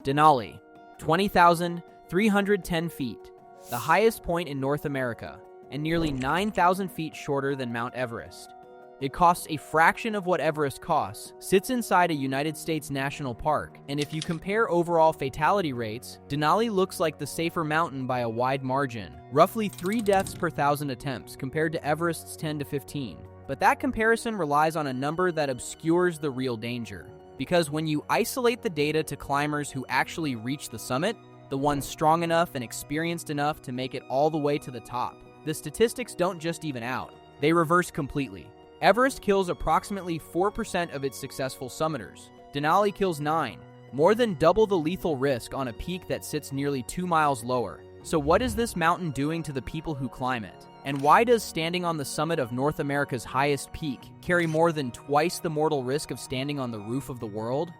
Denali, 20,310 feet, the highest point in North America, and nearly 9,000 feet shorter than Mount Everest. It costs a fraction of what Everest costs, sits inside a United States national park, and if you compare overall fatality rates, Denali looks like the safer mountain by a wide margin, roughly 3 deaths per 1,000 attempts compared to Everest's 10 to 15. But that comparison relies on a number that obscures the real danger. Because when you isolate the data to climbers who actually reach the summit, the ones strong enough and experienced enough to make it all the way to the top, the statistics don't just even out, they reverse completely. Everest kills approximately 4% of its successful summiters. Denali kills 9, more than double the lethal risk on a peak that sits nearly 2 miles lower. So what is this mountain doing to the people who climb it? And why does standing on the summit of North America's highest peak carry more than twice the mortal risk of standing on the roof of the world?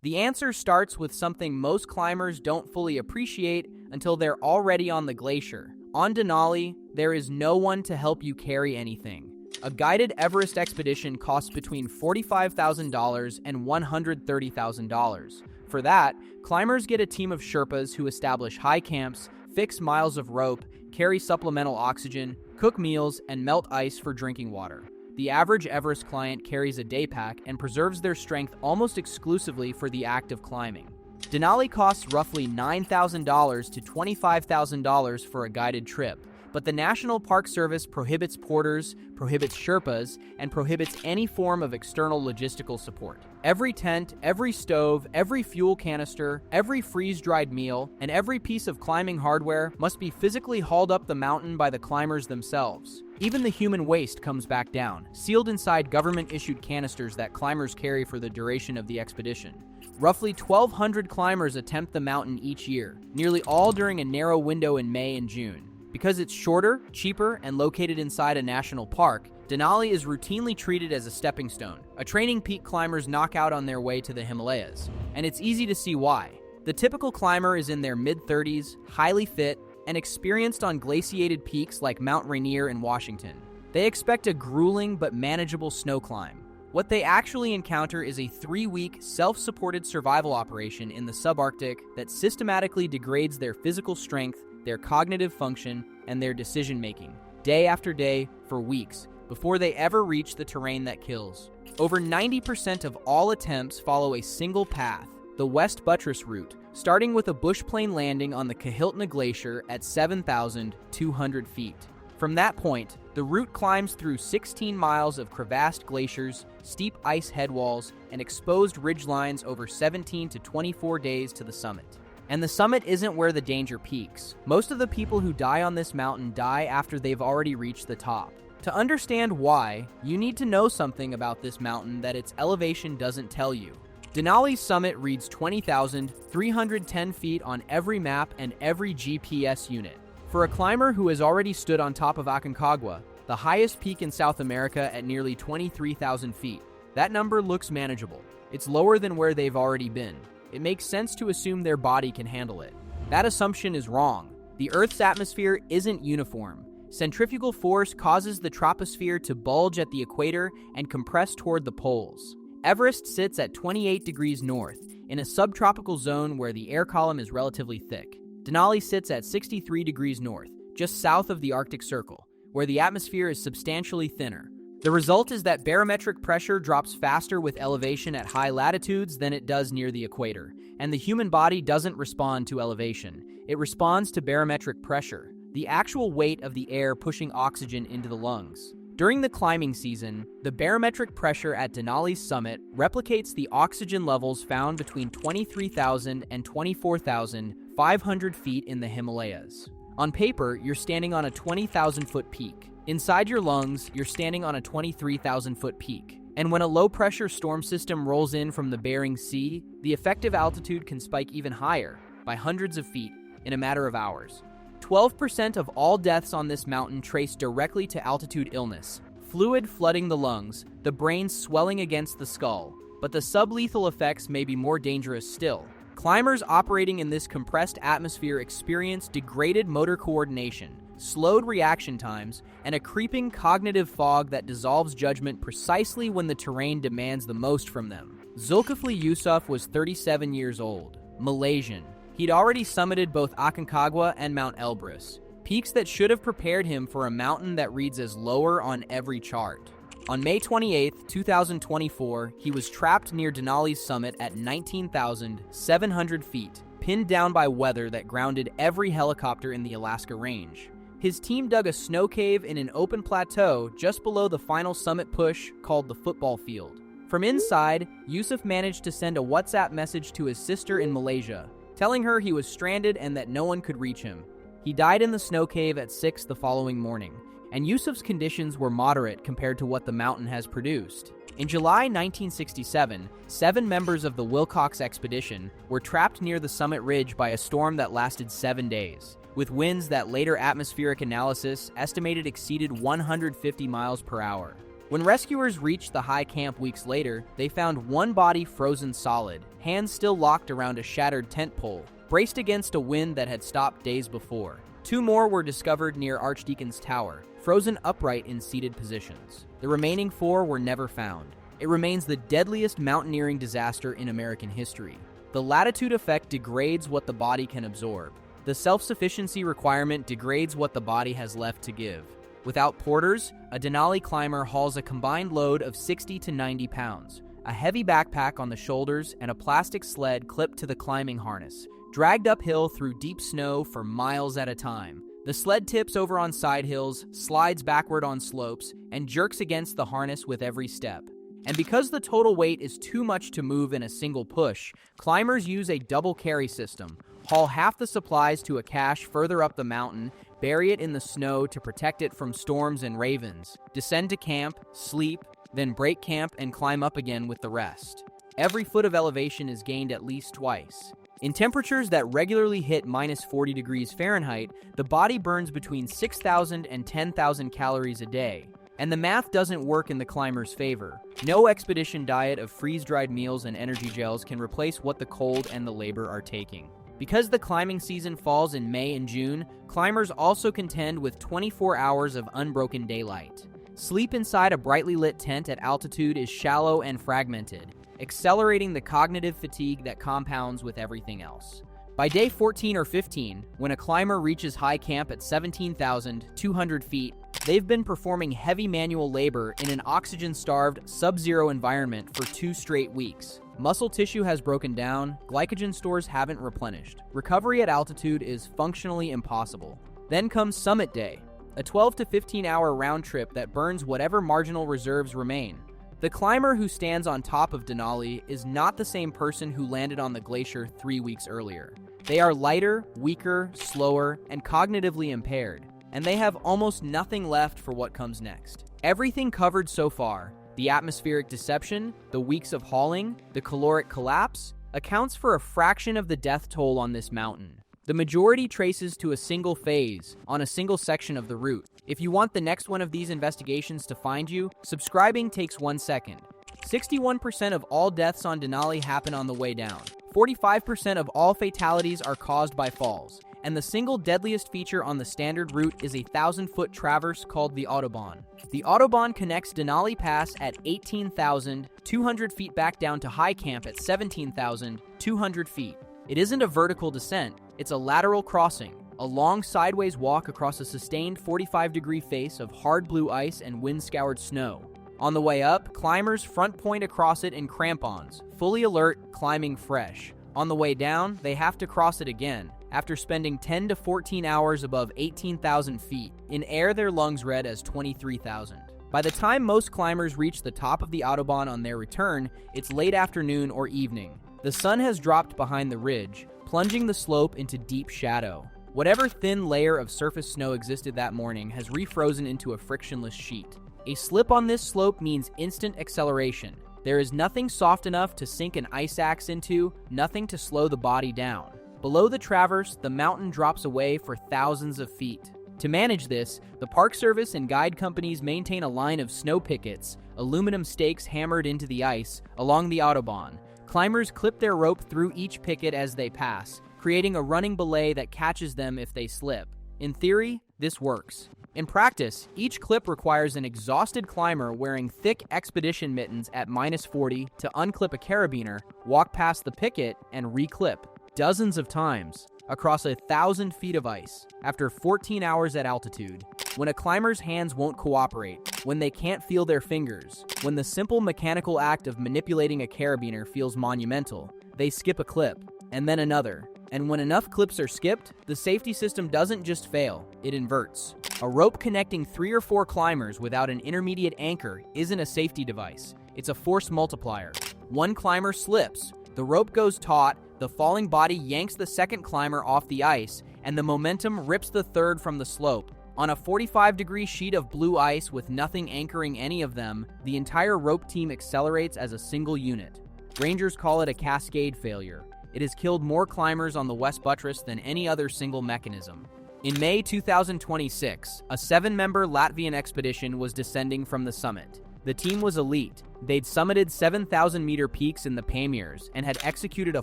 The answer starts with something most climbers don't fully appreciate until they're already on the glacier. On Denali, there is no one to help you carry anything. A guided Everest expedition costs between $45,000 and $130,000. For that, climbers get a team of Sherpas who establish high camps, fix miles of rope, carry supplemental oxygen, cook meals, and melt ice for drinking water. The average Everest client carries a day pack and preserves their strength almost exclusively for the act of climbing. Denali costs roughly $9,000 to $25,000 for a guided trip, but the National Park Service prohibits porters, prohibits Sherpas, and prohibits any form of external logistical support. Every tent, every stove, every fuel canister, every freeze-dried meal, and every piece of climbing hardware must be physically hauled up the mountain by the climbers themselves. Even the human waste comes back down, sealed inside government-issued canisters that climbers carry for the duration of the expedition. Roughly 1,200 climbers attempt the mountain each year, nearly all during a narrow window in May and June. Because it's shorter, cheaper, and located inside a national park, Denali is routinely treated as a stepping stone, a training peak climbers knock out on their way to the Himalayas. And it's easy to see why. The typical climber is in their mid-30s, highly fit, and experienced on glaciated peaks like Mount Rainier in Washington. They expect a grueling but manageable snow climb. What they actually encounter is a 3-week, self-supported survival operation in the subarctic that systematically degrades their physical strength, their cognitive function, and their decision-making, day after day, for weeks, before they ever reach the terrain that kills. Over 90% of all attempts follow a single path, the West Buttress route, starting with a bush plane landing on the Kahiltna Glacier at 7,200 feet. From that point, the route climbs through 16 miles of crevassed glaciers, steep ice headwalls, and exposed ridgelines over 17 to 24 days to the summit. And the summit isn't where the danger peaks. Most of the people who die on this mountain die after they've already reached the top. To understand why, you need to know something about this mountain that its elevation doesn't tell you. Denali's summit reads 20,310 feet on every map and every GPS unit. For a climber who has already stood on top of Aconcagua, the highest peak in South America at nearly 23,000 feet, that number looks manageable. It's lower than where they've already been. It makes sense to assume their body can handle it. That assumption is wrong. The Earth's atmosphere isn't uniform. Centrifugal force causes the troposphere to bulge at the equator and compress toward the poles. Everest sits at 28 degrees north, in a subtropical zone where the air column is relatively thick. Denali sits at 63 degrees north, just south of the Arctic Circle, where the atmosphere is substantially thinner. The result is that barometric pressure drops faster with elevation at high latitudes than it does near the equator, and the human body doesn't respond to elevation. It responds to barometric pressure, the actual weight of the air pushing oxygen into the lungs. During the climbing season, the barometric pressure at Denali's summit replicates the oxygen levels found between 23,000 and 24,500 feet in the Himalayas. On paper, you're standing on a 20,000-foot peak. Inside your lungs, you're standing on a 23,000-foot peak. And when a low-pressure storm system rolls in from the Bering Sea, the effective altitude can spike even higher, by hundreds of feet, in a matter of hours. 12% of all deaths on this mountain trace directly to altitude illness, fluid flooding the lungs, the brain swelling against the skull. But the sublethal effects may be more dangerous still. Climbers operating in this compressed atmosphere experience degraded motor coordination, slowed reaction times, and a creeping cognitive fog that dissolves judgment precisely when the terrain demands the most from them. Zulkifli Yusuf was 37 years old. Malaysian. He'd already summited both Aconcagua and Mount Elbrus, peaks that should have prepared him for a mountain that reads as lower on every chart. On May 28, 2024, he was trapped near Denali's summit at 19,700 feet, pinned down by weather that grounded every helicopter in the Alaska range. His team dug a snow cave in an open plateau just below the final summit push called the football field. From inside, Yusuf managed to send a WhatsApp message to his sister in Malaysia, telling her he was stranded and that no one could reach him. He died in the snow cave at 6 the following morning, and Yusuf's conditions were moderate compared to what the mountain has produced. In July 1967, 7 members of the Wilcox expedition were trapped near the summit ridge by a storm that lasted 7 days, with winds that later atmospheric analysis estimated exceeded 150 miles per hour. When rescuers reached the high camp weeks later, they found one body frozen solid, hands still locked around a shattered tent pole, braced against a wind that had stopped days before. 2 more were discovered near Archdeacon's Tower, frozen upright in seated positions. The remaining 4 were never found. It remains the deadliest mountaineering disaster in American history. The latitude effect degrades what the body can absorb. The self-sufficiency requirement degrades what the body has left to give. Without porters, a Denali climber hauls a combined load of 60 to 90 pounds, a heavy backpack on the shoulders, and a plastic sled clipped to the climbing harness, dragged uphill through deep snow for miles at a time. The sled tips over on side hills, slides backward on slopes, and jerks against the harness with every step. And because the total weight is too much to move in a single push, climbers use a double carry system, haul half the supplies to a cache further up the mountain, bury it in the snow to protect it from storms and ravens, descend to camp, sleep, then break camp and climb up again with the rest. Every foot of elevation is gained at least twice. In temperatures that regularly hit minus 40 degrees Fahrenheit, the body burns between 6,000 and 10,000 calories a day. And the math doesn't work in the climber's favor. No expedition diet of freeze-dried meals and energy gels can replace what the cold and the labor are taking. Because the climbing season falls in May and June, climbers also contend with 24 hours of unbroken daylight. Sleep inside a brightly lit tent at altitude is shallow and fragmented, accelerating the cognitive fatigue that compounds with everything else. By day 14 or 15, when a climber reaches high camp at 17,200 feet, they've been performing heavy manual labor in an oxygen-starved, sub-zero environment for 2 straight weeks. Muscle tissue has broken down, glycogen stores haven't replenished. Recovery at altitude is functionally impossible. Then comes summit day, a 12 to 15-hour round trip that burns whatever marginal reserves remain. The climber who stands on top of Denali is not the same person who landed on the glacier 3 weeks earlier. They are lighter, weaker, slower, and cognitively impaired, and they have almost nothing left for what comes next. Everything covered so far, the atmospheric deception, the weeks of hauling, the caloric collapse, accounts for a fraction of the death toll on this mountain. The majority traces to a single phase, on a single section of the route. If you want the next one of these investigations to find you, subscribing takes 1 second. 61% of all deaths on Denali happen on the way down. 45% of all fatalities are caused by falls. And the single deadliest feature on the standard route is a 1,000-foot traverse called the Autobahn. The Autobahn connects Denali Pass at 18,200 feet back down to high camp at 17,200 feet. It isn't a vertical descent, it's a lateral crossing, a long sideways walk across a sustained 45-degree face of hard blue ice and wind-scoured snow. On the way up, climbers front point across it in crampons, fully alert, climbing fresh. On the way down, they have to cross it again, after spending 10 to 14 hours above 18,000 feet, in air their lungs read as 23,000. By the time most climbers reach the top of the Autobahn on their return, it's late afternoon or evening. The sun has dropped behind the ridge, plunging the slope into deep shadow. Whatever thin layer of surface snow existed that morning has refrozen into a frictionless sheet. A slip on this slope means instant acceleration. There is nothing soft enough to sink an ice axe into, nothing to slow the body down. Below the traverse, the mountain drops away for thousands of feet. To manage this, the Park Service and guide companies maintain a line of snow pickets, aluminum stakes hammered into the ice, along the Autobahn. Climbers clip their rope through each picket as they pass, creating a running belay that catches them if they slip. In theory, this works. In practice, each clip requires an exhausted climber wearing thick expedition mittens at minus 40 to unclip a carabiner, walk past the picket, and reclip. dozens of times, across 1,000 feet of ice, after 14 hours at altitude. When a climber's hands won't cooperate, when they can't feel their fingers, when the simple mechanical act of manipulating a carabiner feels monumental, they skip a clip, and then another. And when enough clips are skipped, the safety system doesn't just fail, it inverts. A rope connecting 3 or 4 climbers without an intermediate anchor isn't a safety device, it's a force multiplier. One climber slips, the rope goes taut, the falling body yanks the second climber off the ice, and the momentum rips the third from the slope. On a 45-degree sheet of blue ice with nothing anchoring any of them, the entire rope team accelerates as a single unit. Rangers call it a Cascade failure. It has killed more climbers on the West Buttress than any other single mechanism. In May 2026, a 7-member Latvian expedition was descending from the summit. The team was elite. They'd summited 7,000-meter peaks in the Pamirs and had executed a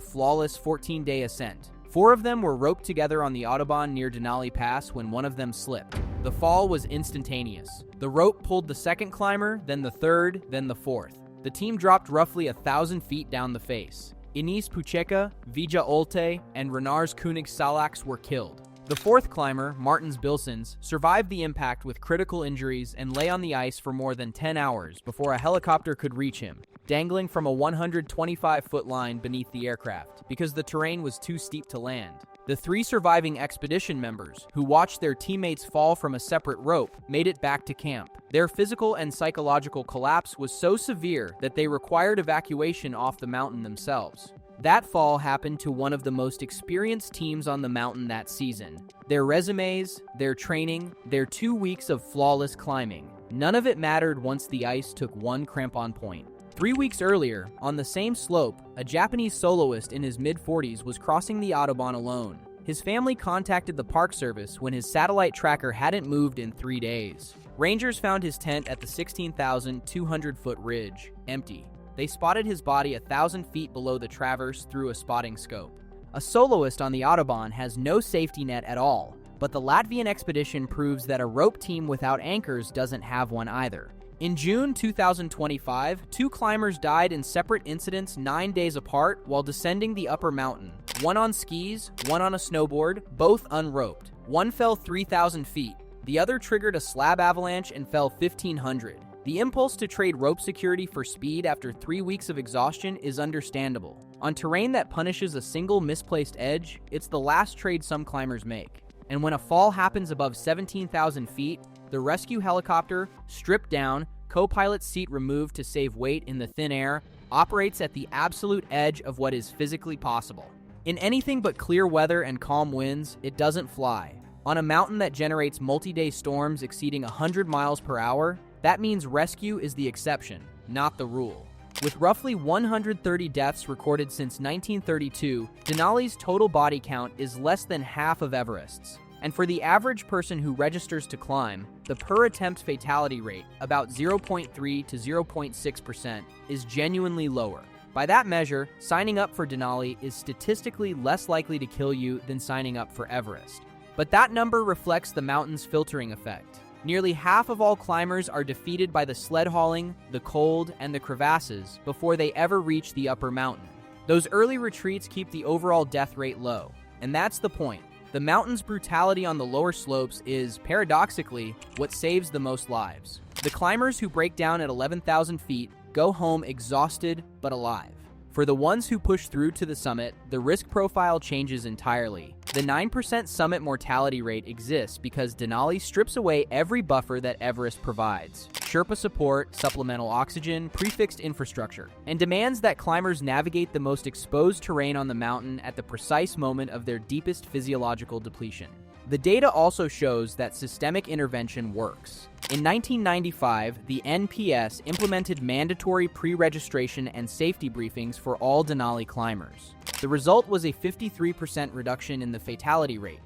flawless 14-day ascent. 4 of them were roped together on the Autobahn near Denali Pass when one of them slipped. The fall was instantaneous. The rope pulled the second climber, then the third, then the fourth. The team dropped roughly 1,000 feet down the face. Ines Pucheka, Vija Olte, and Renars Koenig Salax were killed. The fourth climber, Martins Bilsons, survived the impact with critical injuries and lay on the ice for more than 10 hours before a helicopter could reach him, dangling from a 125-foot line beneath the aircraft because the terrain was too steep to land. The 3 surviving expedition members, who watched their teammates fall from a separate rope, made it back to camp. Their physical and psychological collapse was so severe that they required evacuation off the mountain themselves. That fall happened to one of the most experienced teams on the mountain that season. Their resumes, their training, their 2 weeks of flawless climbing. None of it mattered once the ice took one crampon point. 3 weeks earlier, on the same slope, a Japanese soloist in his mid-40s was crossing the Autobahn alone. His family contacted the Park Service when his satellite tracker hadn't moved in 3 days. Rangers found his tent at the 16,200-foot ridge, empty. They spotted his body 1,000 feet below the traverse through a spotting scope. A soloist on the Autobahn has no safety net at all, but the Latvian expedition proves that a rope team without anchors doesn't have one either. In June 2025, 2 climbers died in separate incidents 9 days apart while descending the upper mountain. One on skis, one on a snowboard, both unroped. One fell 3,000 feet. The other triggered a slab avalanche and fell 1,500. The impulse to trade rope security for speed after 3 weeks of exhaustion is understandable. On terrain that punishes a single misplaced edge, it's the last trade some climbers make. And when a fall happens above 17,000 feet, the rescue helicopter, stripped down, co-pilot's seat removed to save weight in the thin air, operates at the absolute edge of what is physically possible. In anything but clear weather and calm winds, it doesn't fly. On a mountain that generates multi-day storms exceeding 100 miles per hour, that means rescue is the exception, not the rule. With roughly 130 deaths recorded since 1932, Denali's total body count is less than half of Everest's. And for the average person who registers to climb, the per-attempt fatality rate, about 0.3 to 0.6%, is genuinely lower. By that measure, signing up for Denali is statistically less likely to kill you than signing up for Everest. But that number reflects the mountain's filtering effect. Nearly half of all climbers are defeated by the sled hauling, the cold, and the crevasses before they ever reach the upper mountain. Those early retreats keep the overall death rate low, and that's the point. The mountain's brutality on the lower slopes is, paradoxically, what saves the most lives. The climbers who break down at 11,000 feet go home exhausted but alive. For the ones who push through to the summit, the risk profile changes entirely. The 9% summit mortality rate exists because Denali strips away every buffer that Everest provides. Sherpa support, supplemental oxygen, prefixed infrastructure, and demands that climbers navigate the most exposed terrain on the mountain at the precise moment of their deepest physiological depletion. The data also shows that systemic intervention works. In 1995, the NPS implemented mandatory pre-registration and safety briefings for all Denali climbers. The result was a 53% reduction in the fatality rate,